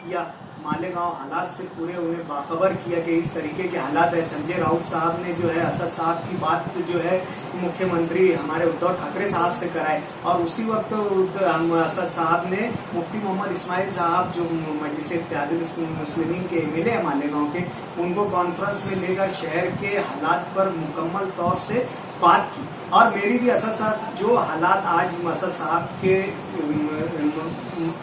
किया, मालेगांव हालात से पूरे उन्हें बाखबर किया कि इस तरीके के हालात है। संजय राउत साहब ने जो है असद साहब की बात जो है मुख्यमंत्री हमारे उद्धव ठाकरे साहब से कराए, और उसी वक्त हम असद साहब ने मुफ्ती मोहम्मद इस्माइल साहब जो मजलिस इत्तेहादुल मुस्लिमीन के एमएलए है मालेगांव के, उनको कॉन्फ्रेंस में लेकर शहर के हालात पर मुकम्मल तौर से बात की। और मेरी भी असद साहब जो हालात आज असद साहब के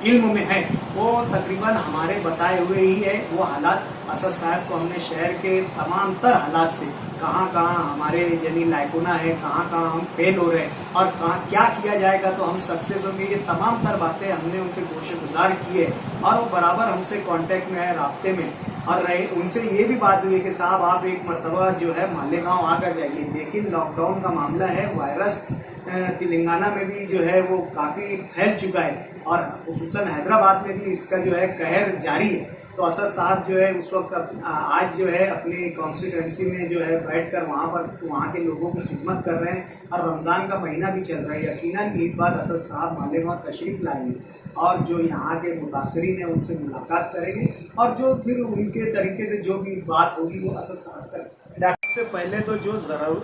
इल्म में है वो तकरीबन हमारे बताए हुए ही है। वो हालात असद साहब को हमने शहर के तमाम तर हालात से कहाँ कहाँ हमारे यानी लायकुना है, कहाँ कहाँ हम फेल हो रहे हैं और कहाँ क्या किया जाएगा तो हम सक्सेस होंगे, ये तमाम तर बातें हमने उनके गोशेगुजार की है। और वो बराबर हमसे कांटेक्ट में है, राब्ते में और रहे। उनसे ये भी बात हुई है कि साहब आप एक मरतबा जो है मालेगांव आकर जाइए, लेकिन लॉकडाउन का मामला है, वायरस तेलंगाना में भी जो है वो काफ़ी फैल चुका है और खुसूसन हैदराबाद में भी इसका जो है कहर जारी है। तो असद साहब जो है उस वक्त आज जो है अपनी कॉन्स्टिट्यूंसी में जो है बैठकर वहाँ के लोगों की खिदमत कर रहे हैं और रमज़ान का महीना भी चल रहा है। यकीनन एक बार असद साहब मालेगांव तशरीफ लाएंगे और जो यहाँ के मुतासरीन हैं उनसे मुलाकात करेंगे और जो फिर उनके तरीके से जो भी बात होगी वो असद साहब करेंगे। सबसे पहले तो जो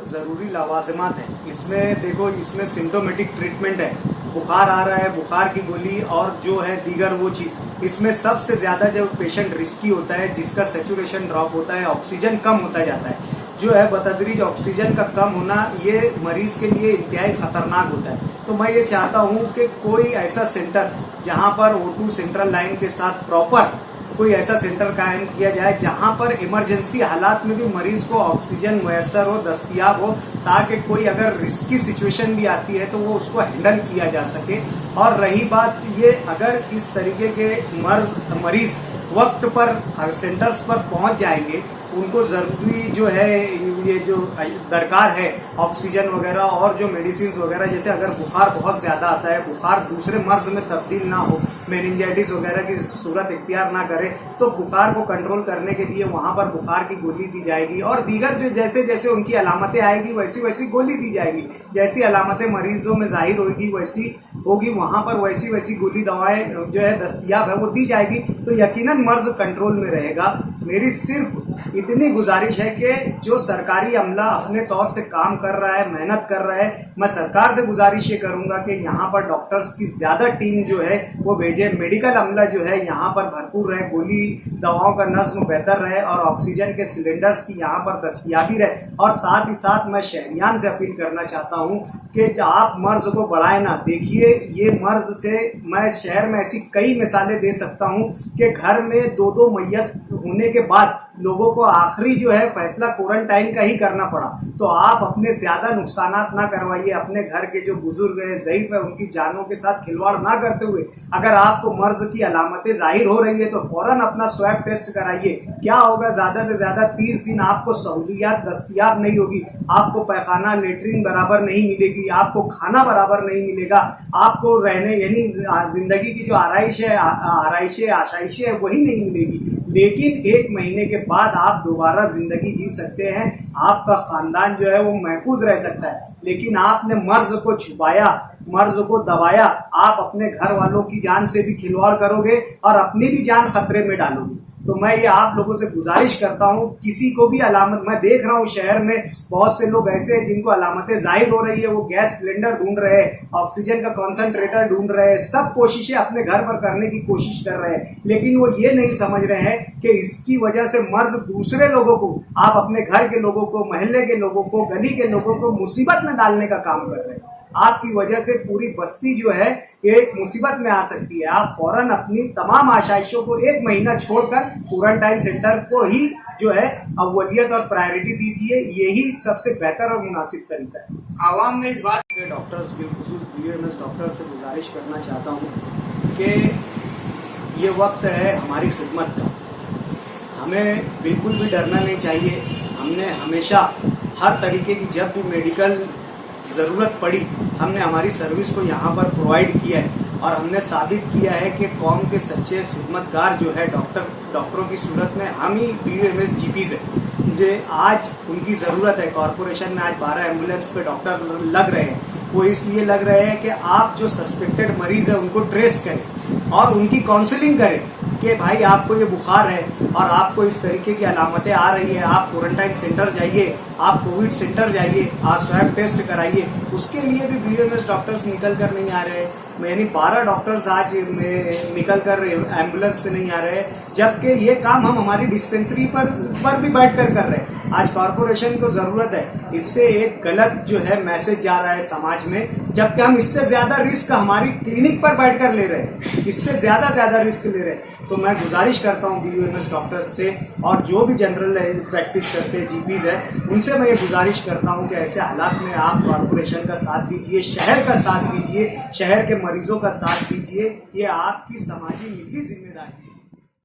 ज़रूरी लवाज़िमात हैं इसमें देखो, इसमें सिम्टोमेटिक ट्रीटमेंट है, बुखार आ रहा है, बुखार की गोली और जो है दीगर वो चीज़। इसमें सबसे ज़्यादा जब पेशेंट रिस्की होता है, जिसका सेचुरेशन ड्रॉप होता है, ऑक्सीजन कम होता जाता है, जो है बतदरीज ऑक्सीजन का कम होना ये मरीज के लिए इंतहाई खतरनाक होता है। तो मैं ये चाहता हूँ कि कोई ऐसा सेंटर जहाँ पर O2 सेंट्रल लाइन के साथ प्रॉपर कोई ऐसा सेंटर कायम किया जाए जहां पर इमरजेंसी हालात में भी मरीज को ऑक्सीजन मुयस्सर हो, दस्तयाब हो, ताकि कोई अगर रिस्की सिचुएशन भी आती है तो वो उसको हैंडल किया जा सके। और रही बात ये, अगर इस तरीके के मरीज वक्त पर सेंटर्स पर पहुंच जाएंगे, उनको ज़रूरी जो है ये जो दरकार है ऑक्सीजन वगैरह और जो मेडिसिन वगैरह, जैसे अगर बुखार बहुत ज़्यादा आता है, बुखार दूसरे मर्ज में तब्दील ना हो, मेनिंजाइटिस वगैरह की सूरत इख्तियार ना करे, तो बुखार को कंट्रोल करने के लिए वहाँ पर बुखार की गोली दी जाएगी और दीगर जो जैसे जैसे उनकी अलामतें आएगी वैसी वैसी गोली दी जाएगी। जैसी अलामतें मरीजों में जाहिर होगी वैसी होगी, वहाँ पर वैसी वैसी गोली दवाएं जो है दस्तयाब है वो दी जाएगी, तो यकीनन मर्ज कंट्रोल में रहेगा। मेरी सिर्फ इतनी गुजारिश है कि जो सरकारी अमला अपने तौर से काम कर रहा है, मेहनत कर रहा है, मैं सरकार से गुजारिश ये करूंगा कि यहाँ पर डॉक्टर्स की ज्यादा टीम जो है वो भेजे, मेडिकल अमला जो है यहाँ पर भरपूर रहे, गोली दवाओं का नज़्म बेहतर रहे और ऑक्सीजन के सिलेंडर्स की यहाँ पर दस्तयाबी रहे। और साथ ही साथ मैं शहरियान से अपील करना चाहता हूँ कि आप मर्ज को बढ़ाए ना। देखिए, ये मर्ज से मैं शहर में ऐसी कई मिसालें दे सकता हूँ कि घर में दो दो मैयत होने के बाद लोगों को आखिरी जो है फैसला क्वारंटाइन का ही करना पड़ा। तो आप अपने ज्यादा नुकसानात ना करवाइए, अपने घर के जो बुजुर्ग है, ज़ईफ है, उनकी जानों के साथ खिलवाड़ ना करते हुए अगर आपको मर्ज की अलामतें जाहिर हो रही है तो फौरन अपना स्वैब टेस्ट कराइए। क्या होगा, ज्यादा से ज्यादा 30 दिन आपको सहूलियात दस्तयाब नहीं होगी, आपको पैखाना लेटरिन बराबर नहीं मिलेगी, आपको खाना बराबर नहीं मिलेगा, आपको रहने यानी जिंदगी की जो आशाइशें है वही नहीं मिलेगी। लेकिन 1 महीने के बाद आप दोबारा जिंदगी जी सकते हैं, आपका खानदान जो है वो महफूज रह सकता है। लेकिन आपने मर्ज को छुपाया, मर्ज को दबाया, आप अपने घर वालों की जान से भी खिलवाड़ करोगे और अपनी भी जान खतरे में डालोगे। तो मैं ये आप लोगों से गुजारिश करता हूँ, किसी को भी अलामत, मैं देख रहा हूँ शहर में बहुत से लोग ऐसे हैं जिनको अलामतें जाहिर हो रही है, वो गैस सिलेंडर ढूंढ रहे हैं, ऑक्सीजन का कॉन्सेंट्रेटर ढूंढ रहे हैं, सब कोशिशें अपने घर पर करने की कोशिश कर रहे हैं, लेकिन वो ये नहीं समझ रहे हैं कि इसकी वजह से मर्ज दूसरे लोगों को, आप अपने घर के लोगों को, मोहल्ले के लोगों को, गली के लोगों को मुसीबत में डालने का काम कर रहे हैं। आपकी वजह से पूरी बस्ती जो है एक मुसीबत में आ सकती है। आप फौरन अपनी तमाम आशाइशों को 1 महीना छोड़कर क्वारंटाइन सेंटर को ही जो है अव्वलियत और प्रायोरिटी दीजिए, यही सबसे बेहतर और मुनासिब तरीका है। आवाम में इस बात के डॉक्टर्स, बिलखुसूस BAMS डॉक्टर से गुजारिश करना चाहता हूँ कि ये वक्त है हमारी खिदमत का, हमें बिल्कुल भी डरना नहीं चाहिए। हमने हमेशा हर तरीके की जब भी मेडिकल ज़रूरत पड़ी हमने हमारी सर्विस को यहाँ पर प्रोवाइड किया है और हमने साबित किया है कि कौम के सच्चे खिदमतगार जो है डॉक्टरों की सूरत में हम ही BAMS GPs हैं। मुझे आज उनकी ज़रूरत है। कॉरपोरेशन में आज 12 एम्बुलेंस पे डॉक्टर लग रहे हैं, वो इसलिए लग रहे हैं कि आप जो सस्पेक्टेड मरीज़ है उनको ट्रेस करें और उनकी काउंसलिंग करें कि भाई आपको ये बुखार है और आपको इस तरीके की अलामतें आ रही है, आप क्वारंटाइन सेंटर जाइए, आप कोविड सेंटर जाइए, आप स्वैब टेस्ट कराइए, उसके लिए भी बीयूएमएस डॉक्टर्स निकल कर नहीं आ रहे। यानी 12 डॉक्टर्स आज निकल कर एम्बुलेंस पे नहीं आ रहे, जबकि ये काम हम हमारी डिस्पेंसरी पर भी बैठकर कर रहे हैं। आज कॉर्पोरेशन को जरूरत है, इससे एक गलत जो है मैसेज जा रहा है समाज में, जबकि हम इससे ज्यादा रिस्क हमारी क्लिनिक पर बैठकर ले रहे हैं, इससे ज्यादा रिस्क ले रहे हैं। तो मैं गुजारिश करता हूँ बीयूएमएस डॉक्टर्स से और जो भी जनरल प्रैक्टिस करते हैं जीपीज है, उनसे मैं ये गुजारिश करता हूँ कि ऐसे हालात में आप कॉर्पोरेशन का साथ दीजिए, शहर का साथ दीजिए, शहर के मरीजों का साथ दीजिए। ये आपकी समाजी निजी जिम्मेदारी है।